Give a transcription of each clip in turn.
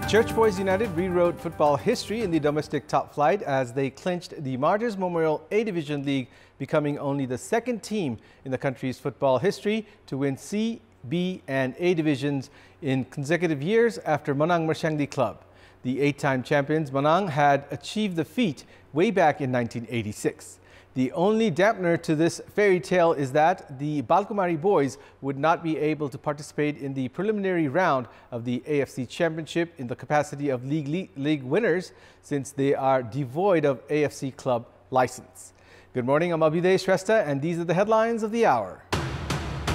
Church Boys United rewrote football history in the domestic top flight as they clinched the Martyrs Memorial A Division League, becoming only the second team in the country's football history to win C, B and A divisions in consecutive years after Manang Marsiangdi Club. The 8-time champions Manang had achieved the feat way back in 1986. The only dampener to this fairy tale is that the Balkumari boys would not be able to participate in the preliminary round of the AFC Championship in the capacity of league winners, since they are devoid of AFC club license. Good morning, I'm Abhiday Shrestha and these are the headlines of the hour.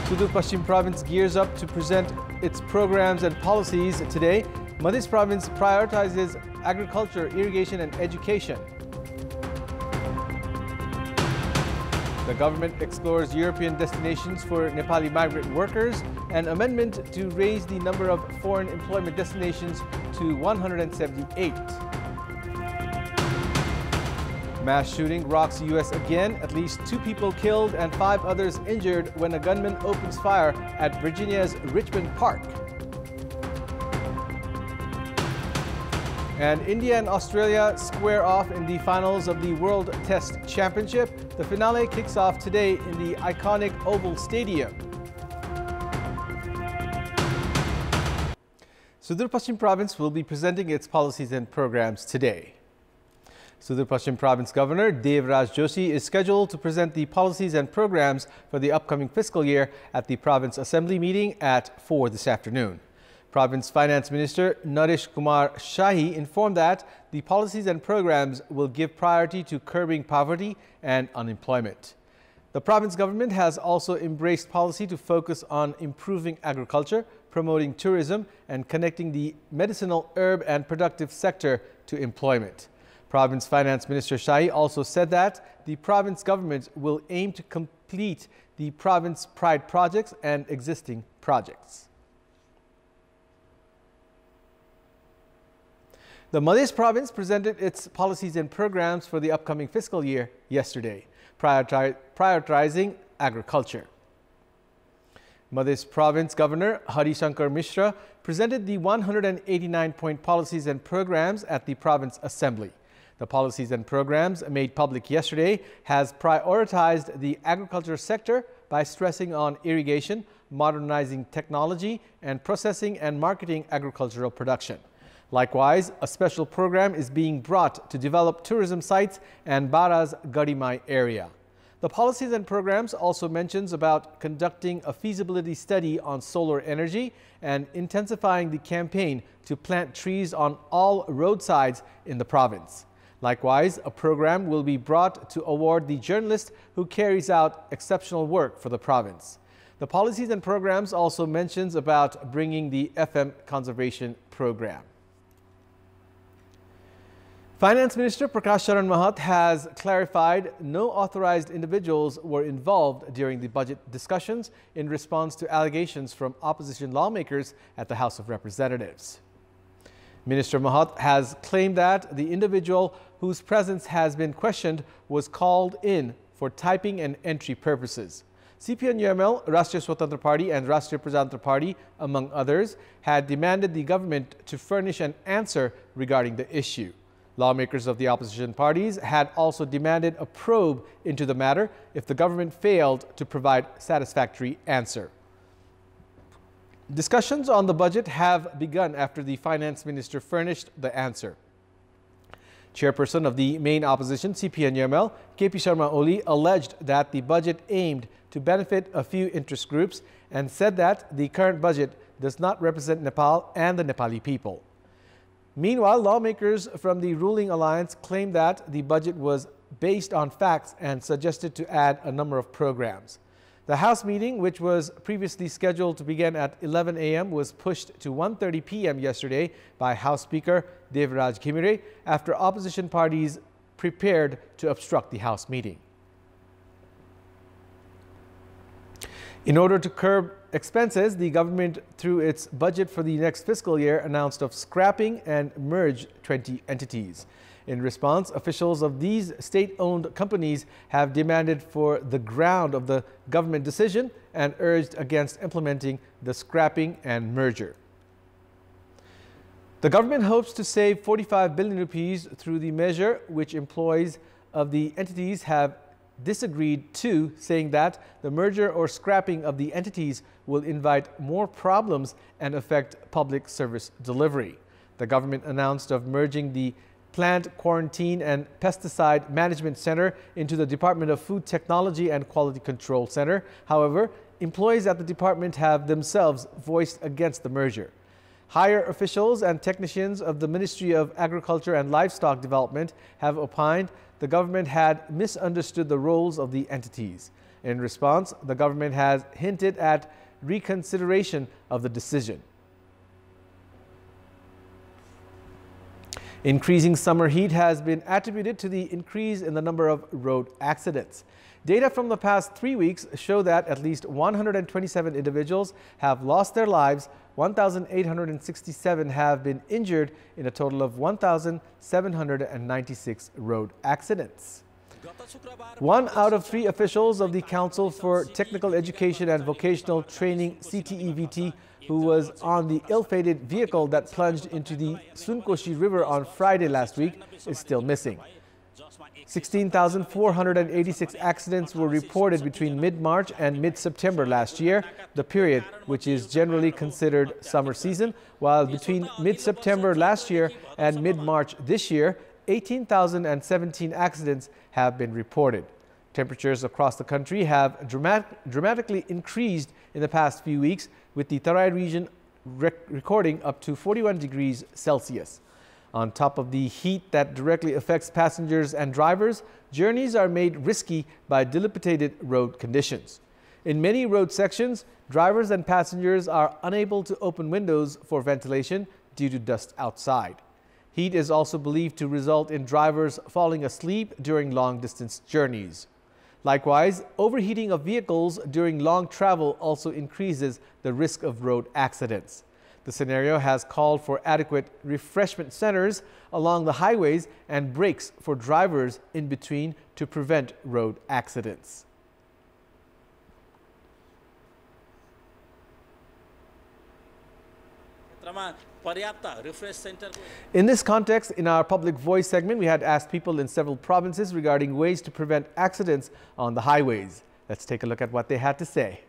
Sudur Paschim Province gears up to present its programs and policies today. Madhya Province prioritizes agriculture, irrigation and education. The government explores European destinations for Nepali migrant workers. An amendment to raise the number of foreign employment destinations to 178. Mass shooting rocks U.S. again. At least 2 people killed and 5 others injured when a gunman opens fire at Virginia's Richmond Park. And India and Australia square off in the finals of the World Test Championship. The finale kicks off today in the iconic Oval Stadium. Sudur Paschim Province will be presenting its policies and programs today. Sudur Paschim Province Governor Devraj Joshi is scheduled to present the policies and programs for the upcoming fiscal year at the Province Assembly meeting at 4 this afternoon. Province Finance Minister Naresh Kumar Shahi informed that the policies and programs will give priority to curbing poverty and unemployment. The province government has also embraced policy to focus on improving agriculture, promoting tourism and connecting the medicinal, herb and productive sector to employment. Province Finance Minister Shahi also said that the province government will aim to complete the province pride projects and existing projects. The Madhya Province presented its policies and programs for the upcoming fiscal year yesterday, prioritizing agriculture. Madhya Province Governor Hari Shankar Mishra presented the 189-point policies and programs at the Province Assembly. The policies and programs made public yesterday has prioritized the agriculture sector by stressing on irrigation, modernizing technology, and processing and marketing agricultural production. Likewise, a special program is being brought to develop tourism sites and Bara's Garimai area. The policies and programs also mentions about conducting a feasibility study on solar energy and intensifying the campaign to plant trees on all roadsides in the province. Likewise, a program will be brought to award the journalist who carries out exceptional work for the province. The policies and programs also mentions about bringing the FM conservation program. Finance Minister Prakash Charan Mahat has clarified no authorized individuals were involved during the budget discussions in response to allegations from opposition lawmakers at the House of Representatives. Minister Mahat has claimed that the individual whose presence has been questioned was called in for typing and entry purposes. CPN-UML, Rashtriya Swatantra Party and Rashtriya Prajantra Party, among others, had demanded the government to furnish an answer regarding the issue. Lawmakers of the opposition parties had also demanded a probe into the matter if the government failed to provide satisfactory answer. Discussions on the budget have begun after the finance minister furnished the answer. Chairperson of the main opposition, CPN-UML, KP Sharma Oli, alleged that the budget aimed to benefit a few interest groups and said that the current budget does not represent Nepal and the Nepali people. Meanwhile, lawmakers from the ruling alliance claimed that the budget was based on facts and suggested to add a number of programs. The House meeting, which was previously scheduled to begin at 11 a.m., was pushed to 1:30 p.m. yesterday by House Speaker Devraj Ghimire after opposition parties prepared to obstruct the House meeting. In order to curb expenses, the government, through its budget for the next fiscal year, announced of scrapping and merged 20 entities. In response, officials of these state-owned companies have demanded for the ground of the government decision and urged against implementing the scrapping and merger. The government hopes to save 45 billion rupees through the measure, which employees of the entities have disagreed to, saying that the merger or scrapping of the entities will invite more problems and affect public service delivery. The government announced of merging the Plant Quarantine and Pesticide Management Center into the Department of Food Technology and Quality Control Center. However, employees at the department have themselves voiced against the merger. Higher officials and technicians of the Ministry of Agriculture and Livestock Development have opined the government had misunderstood the roles of the entities. In response, the government has hinted at reconsideration of the decision. Increasing summer heat has been attributed to the increase in the number of road accidents. Data from the past 3 weeks show that at least 127 individuals have lost their lives, 1,867 have been injured in a total of 1,796 road accidents. 1 out of 3 officials of the Council for Technical Education and Vocational Training (CTEVT) who was on the ill-fated vehicle that plunged into the Sunkoshi River on Friday last week is still missing. 16,486 accidents were reported between mid-March and mid-September last year, the period which is generally considered summer season, while between mid-September last year and mid-March this year, 18,017 accidents have been reported. Temperatures across the country have dramatically increased in the past few weeks, with the Tarai region recording up to 41 degrees Celsius. On top of the heat that directly affects passengers and drivers, journeys are made risky by dilapidated road conditions. In many road sections, drivers and passengers are unable to open windows for ventilation due to dust outside. Heat is also believed to result in drivers falling asleep during long-distance journeys. Likewise, overheating of vehicles during long travel also increases the risk of road accidents. The scenario has called for adequate refreshment centers along the highways and breaks for drivers in between to prevent road accidents. In this context, in our Public Voice segment, we had asked people in several provinces regarding ways to prevent accidents on the highways. Let's take a look at what they had to say.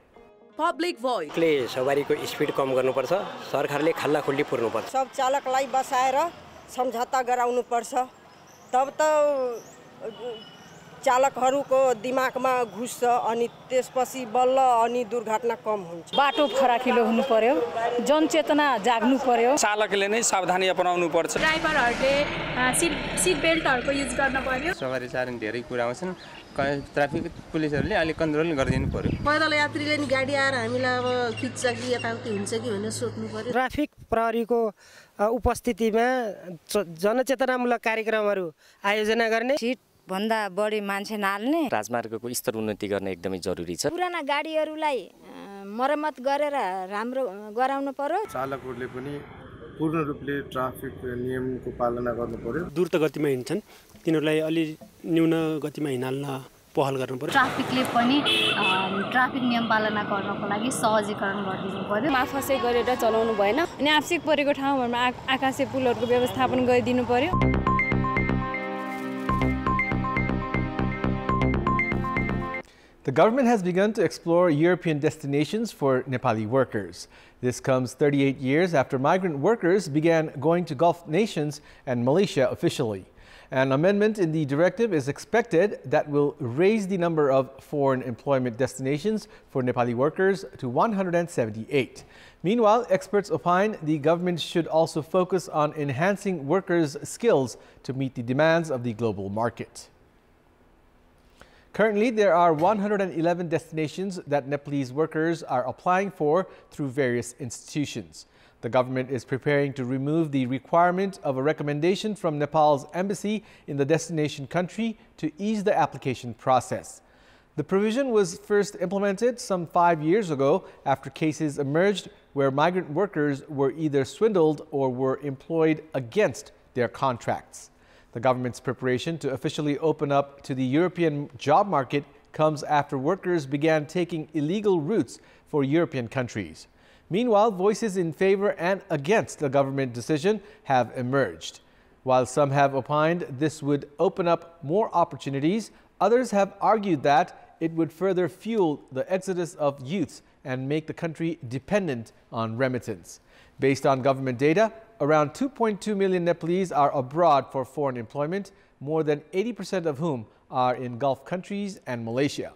Public Voice. सवारीको speed कम गर्नुपर्छ, सरकारले खल्ला खुल्ली पुर्नुपर्छ। सब चालकलाई बसाएर सम्झौता गराउनुपर्छ, तब त चालकहरूको दिमागमा घुस्छ अनि त्यसपछि बल्ल अनि दुर्घटना कम हुन्छ। बाटो फराकिलो हुनु पर्यो, जनचेतना जाग्नु पर्यो। चालकले नै सावधानी अपनाउनु पर्छ। ड्राइभरहरूले सीट बेल्टहरुको युज गर्न पर्यो। सवारी साधन धेरै कुरा आउँछन्, ट्राफिक पुलिसहरुले अलि कन्ट्रोल गरिदिनु पर्यो। पैदल यात्रीले नि गाडी आएर हामीलाई अब खिच्छ कि यताउति हुन्छ कि भनेर सोध्नु पर्यो। ट्राफिक प्रहरीको उपस्थितिमा जनचेतनामूलक कार्यक्रमहरू आयोजना गर्ने, सीट भन्दा बढी मान्छे नाल्ने, राजमार्गको स्तर उन्नति गर्न एकदमै जरुरी छ। पुराना गाडीहरूलाई मर्मत गरेर राम्रो गराउनु पर्यो। चालकहरूले पनि पूर्ण रूपले ट्राफिक नियमको पालना गर्नु पर्यो। द्रुत गतिमा हिँड्छन् तिनीहरूलाई अलि न्यून गतिमा हिँड्न पहल गर्नु पर्यो। ट्राफिकले पनि ट्राफिक नियम पालना गर्नको लागि सहजीकरण गरिदिनु पर्यो। माफसै गरेर चलाउनु भएन अनि आवश्यक परेको ठाउँहरुमा आकाशे पुलहरुको व्यवस्थापन गरिदिनु पर्यो। The government has begun to explore European destinations for Nepali workers. This comes 38 years after migrant workers began going to Gulf nations and Malaysia officially. An amendment in the directive is expected that will raise the number of foreign employment destinations for Nepali workers to 178. Meanwhile, experts opine the government should also focus on enhancing workers' skills to meet the demands of the global market. Currently, there are 111 destinations that Nepalese workers are applying for through various institutions. The government is preparing to remove the requirement of a recommendation from Nepal's embassy in the destination country to ease the application process. The provision was first implemented some 5 years ago after cases emerged where migrant workers were either swindled or were employed against their contracts. The government's preparation to officially open up to the European job market comes after workers began taking illegal routes for European countries. Meanwhile, voices in favor and against the government decision have emerged. While some have opined this would open up more opportunities, others have argued that it would further fuel the exodus of youths and make the country dependent on remittance. Based on government data, around 2.2 million Nepalese are abroad for foreign employment, more than 80% of whom are in Gulf countries and Malaysia.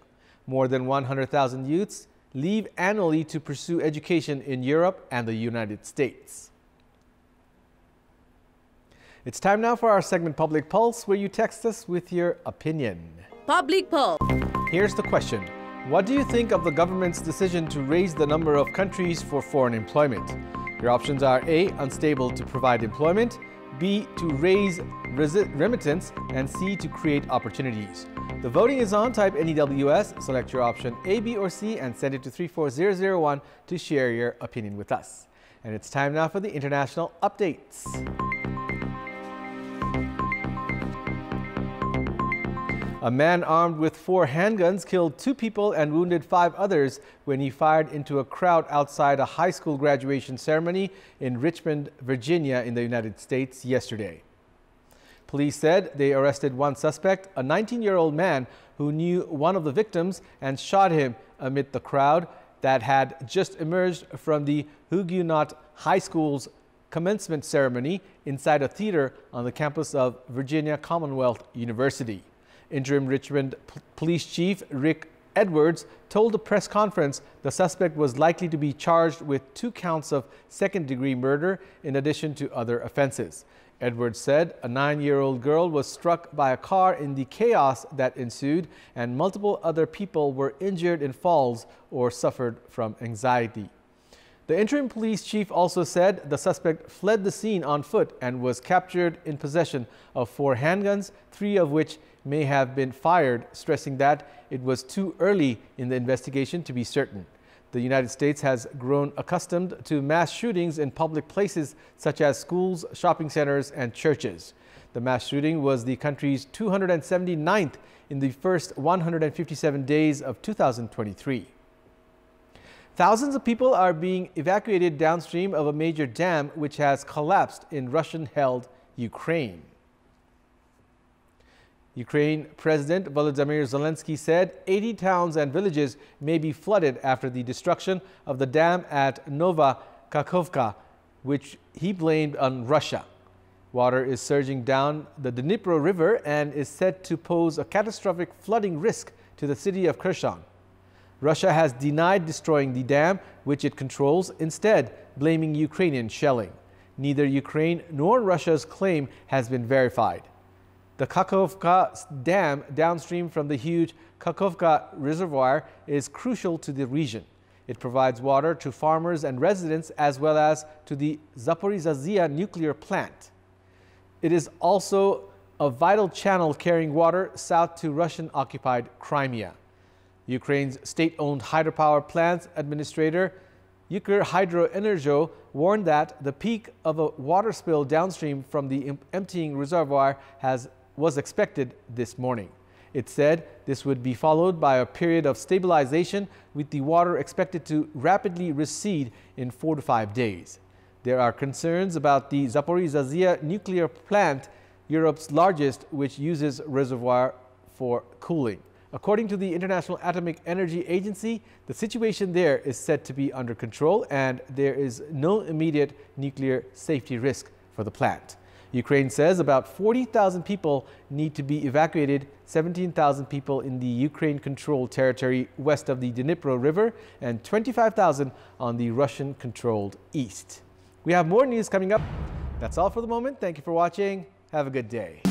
More than 100,000 youths leave annually to pursue education in Europe and the United States. It's time now for our segment Public Pulse, where you text us with your opinion. Public Pulse. Here's the question. What do you think of the government's decision to raise the number of countries for foreign employment? Your options are A, unstable to provide employment, B, to raise remittance, and C, to create opportunities. The voting is on. Type NEWS, select your option A, B, or C, and send it to 34001 to share your opinion with us. And it's time now for the international updates. A man armed with 4 handguns killed 2 people and wounded 5 others when he fired into a crowd outside a high school graduation ceremony in Richmond, Virginia in the United States yesterday. Police said they arrested one suspect, a 19-year-old man who knew one of the victims, and shot him amid the crowd that had just emerged from the Huguenot High School's commencement ceremony inside a theater on the campus of Virginia Commonwealth University. Interim Richmond Police Chief Rick Edwards told the press conference the suspect was likely to be charged with 2 counts of second-degree murder in addition to other offenses. Edwards said a 9-year-old girl was struck by a car in the chaos that ensued, and multiple other people were injured in falls or suffered from anxiety. The interim police chief also said the suspect fled the scene on foot and was captured in possession of 4 handguns, 3 of which may have been fired, stressing that it was too early in the investigation to be certain. The United States has grown accustomed to mass shootings in public places such as schools, shopping centers, and churches. The mass shooting was the country's 279th in the first 157 days of 2023. Thousands of people are being evacuated downstream of a major dam which has collapsed in Russian-held Ukraine. Ukraine President Volodymyr Zelensky said 80 towns and villages may be flooded after the destruction of the dam at Nova Kakhovka, which he blamed on Russia. Water is surging down the Dnipro River and is said to pose a catastrophic flooding risk to the city of Kherson. Russia has denied destroying the dam, which it controls, instead blaming Ukrainian shelling. Neither Ukraine nor Russia's claim has been verified. The Kakhovka Dam, downstream from the huge Kakhovka Reservoir, is crucial to the region. It provides water to farmers and residents as well as to the Zaporizhzhia nuclear plant. It is also a vital channel carrying water south to Russian-occupied Crimea. Ukraine's state-owned hydropower plant's administrator, Ukr warned that the peak of a water spill downstream from the emptying reservoir was expected this morning. It said this would be followed by a period of stabilization, with the water expected to rapidly recede in 4 to 5 days. There are concerns about the Zaporizhzhia nuclear plant, Europe's largest, which uses reservoir for cooling. According to the International Atomic Energy Agency, the situation there is said to be under control and there is no immediate nuclear safety risk for the plant. Ukraine says about 40,000 people need to be evacuated, 17,000 people in the Ukraine-controlled territory west of the Dnipro River and 25,000 on the Russian-controlled east. We have more news coming up. That's all for the moment. Thank you for watching. Have a good day.